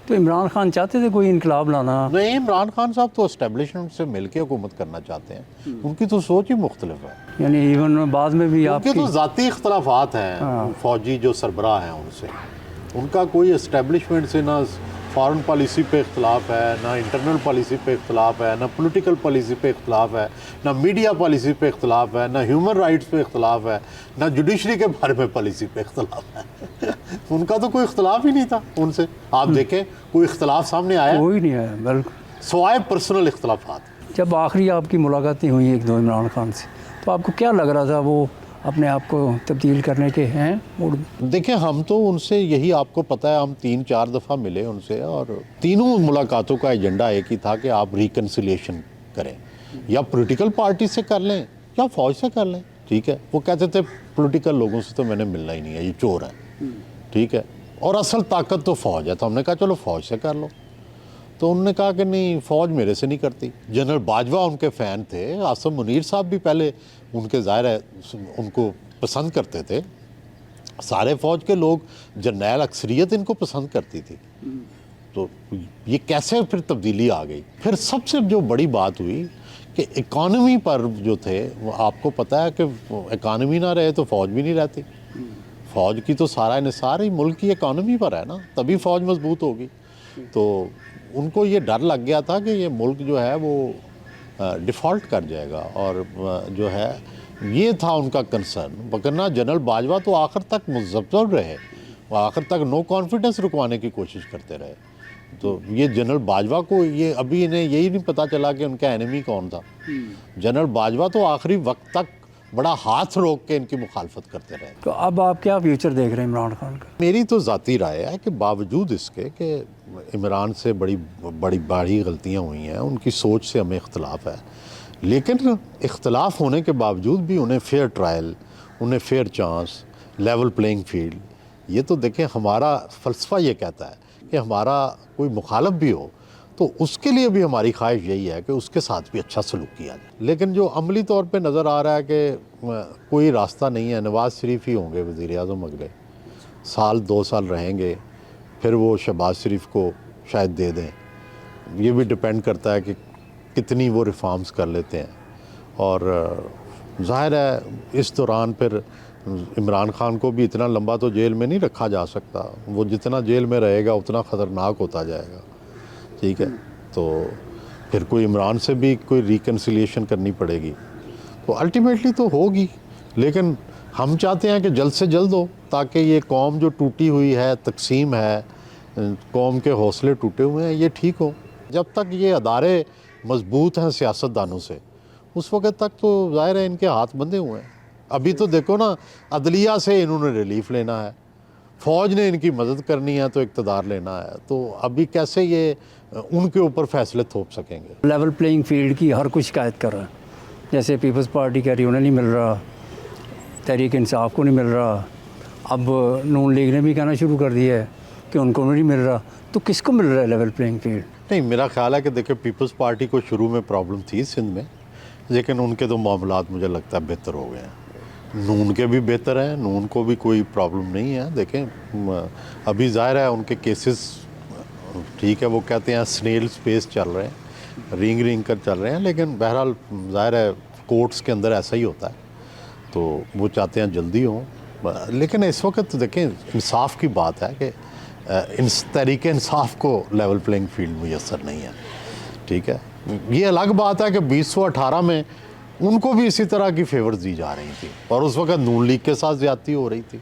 तो इमरान खान चाहते थे कोई इनकलाब लाना? नहीं, इमरान खान साहब तो एस्टेब्लिशमेंट से मिलकर हुकूमत करना चाहते हैं, उनकी तो सोच ही मुख्तलिफ है। यानी इवन बाद में भी उनके आपकी तो ज़ाती इख्तलाफात हैं फौजी जो सरबराह हैं उनसे, उनका कोई एस्टेब्लिशमेंट से ना फॉरेन पॉलिसी पे इख्तलाफ है, ना इंटरनल पॉलिसी पे इख्तलाफ है, ना पॉलिटिकल पॉलिसी पे इख्तलाफ है, ना मीडिया पॉलिसी पे इख्तलाफ है, ना ह्यूमन राइट्स पे इख्तलाफ है, ना जुडिशरी के बारे में पॉलिसी पे इख्तलाफ है। उनका तो कोई इख्तलाफ ही नहीं था उनसे। आप देखें कोई इख्तलाफ सामने आया? कोई नहीं आया, बिल्कुल सवाए पर्सनल इख्तलाफात। जब आखिरी आपकी मुलाकातें हुई एक दो इमरान खान से, तो आपको क्या लग रहा था? वो अपने आप को तब्दील करने के हैं मूड? देखिए, हम तो उनसे यही, आपको पता है, हम 3-4 दफ़ा मिले उनसे और तीनों मुलाकातों का एजेंडा एक ही था कि आप रिकन्सिलिएशन करें, या पॉलिटिकल पार्टी से कर लें या फ़ौज से कर लें। ठीक है, वो कहते थे पॉलिटिकल लोगों से तो मैंने मिलना ही नहीं है, ये चोर है। ठीक है, और असल ताकत तो फ़ौज है। तो हमने कहा चलो फ़ौज से कर लो। तो उन्होंने कहा कि नहीं, फ़ौज मेरे से नहीं करती। जनरल बाजवा उनके फ़ैन थे, आसिम मुनीर साहब भी पहले उनके ज़ाहिर है उनको पसंद करते थे। सारे फ़ौज के लोग, जर्नैल अक्सरियत इनको पसंद करती थी। तो ये कैसे फिर तब्दीली आ गई? फिर सबसे जो बड़ी बात हुई कि इकानमी पर जो थे, वो आपको पता है कि इकानमी ना रहे तो फ़ौज भी नहीं रहती। फ़ौज की तो सारा निसार ही मुल्क की इकानमी पर है ना, तभी फ़ौज मजबूत होगी। तो उनको ये डर लग गया था कि ये मुल्क जो है वो डिफ़ॉल्ट कर जाएगा, और जो है ये था उनका कंसर्न। वरना जनरल बाजवा तो आखिर तक मुज़ब्ज़ब रहे, वो आखिर तक नो कॉन्फिडेंस रुकवाने की कोशिश करते रहे। तो ये जनरल बाजवा को ये अभी इन्हें यही नहीं पता चला कि उनका एनिमी कौन था। जनरल बाजवा तो आखिरी वक्त तक बड़ा हाथ रोक के इनकी मुखालफत करते रहे। तो अब आप क्या फ्यूचर देख रहे हैं इमरान खान का? मेरी तो ज़ाती राय है कि बावजूद इसके कि इमरान से बड़ी गलतियाँ हुई हैं, उनकी सोच से हमें इख्तलाफ है, लेकिन इख्तलाफ होने के बावजूद भी उन्हें फेयर ट्रायल, उन्हें fair chance, level playing field, ये तो देखें हमारा फ़लसफ़ा ये कहता है कि हमारा कोई मुखालफ भी हो तो उसके लिए भी हमारी ख्वाहिश यही है कि उसके साथ भी अच्छा सलूक किया जाए। लेकिन जो अमली तौर पे नज़र आ रहा है कि कोई रास्ता नहीं है। नवाज़ शरीफ ही होंगे वज़ीर-ए-आज़म, अगले साल 2 साल रहेंगे, फिर वो शहबाज शरीफ को शायद दे दें। ये भी डिपेंड करता है कि कितनी वो रिफॉर्म्स कर लेते हैं। और ज़ाहिर है इस दौरान फिर इमरान खान को भी इतना लंबा तो जेल में नहीं रखा जा सकता। वो जितना जेल में रहेगा उतना ख़तरनाक होता जाएगा। ठीक है, तो फिर कोई इमरान से भी कोई रिकन्सिलिएशन करनी पड़ेगी, तो अल्टीमेटली तो होगी। लेकिन हम चाहते हैं कि जल्द से जल्द हो, ताकि ये कौम जो टूटी हुई है, तकसीम है, कौम के हौसले टूटे हुए हैं, ये ठीक हो। जब तक ये अदारे मजबूत हैं सियासतदानों से, उस वक्त तक तो ज़ाहिर है इनके हाथ बंधे हुए हैं। अभी तो देखो ना, अदलिया से इन्होंने रिलीफ लेना है, फ़ौज ने इनकी मदद करनी है तो इक़्तिदार लेना है, तो अभी कैसे ये उनके ऊपर फैसले थोप सकेंगे? लेवल प्लेइंग फील्ड की हर कोई शिकायत कर रहा है। जैसे पीपल्स पार्टी कह रही है उन्हें नहीं मिल रहा, तहरीक इंसाफ को नहीं मिल रहा, अब नून लीग ने भी कहना शुरू कर दिया है कि उनको नहीं मिल रहा। तो किसको मिल रहा है लेवल प्लेइंग फील्ड? नहीं, मेरा ख्याल है कि देखिए पीपल्स पार्टी को शुरू में प्रॉब्लम थी सिंध में, लेकिन उनके तो मामलात मुझे लगता है बेहतर हो गए हैं। नून के भी बेहतर हैं, नून को भी कोई प्रॉब्लम नहीं है। देखें अभी ज़ाहिर है उनके केसेस ठीक है, वो कहते हैं स्नेल स्पेस चल रहे हैं, रिंग कर चल रहे हैं, लेकिन बहरहाल ज़ाहिर है कोर्ट्स के अंदर ऐसा ही होता है, तो वो चाहते हैं जल्दी हो। लेकिन इस वक्त देखें इंसाफ की बात है कि इस तरीके इंसाफ को लेवल प्लेइंग फील्ड मुयसर नहीं है। ठीक है, ये अलग बात है कि 2018 में उनको भी इसी तरह की फेवर्स दी जा रही थी और उस वक्त नून लीग के साथ ज़्यादती हो रही थी।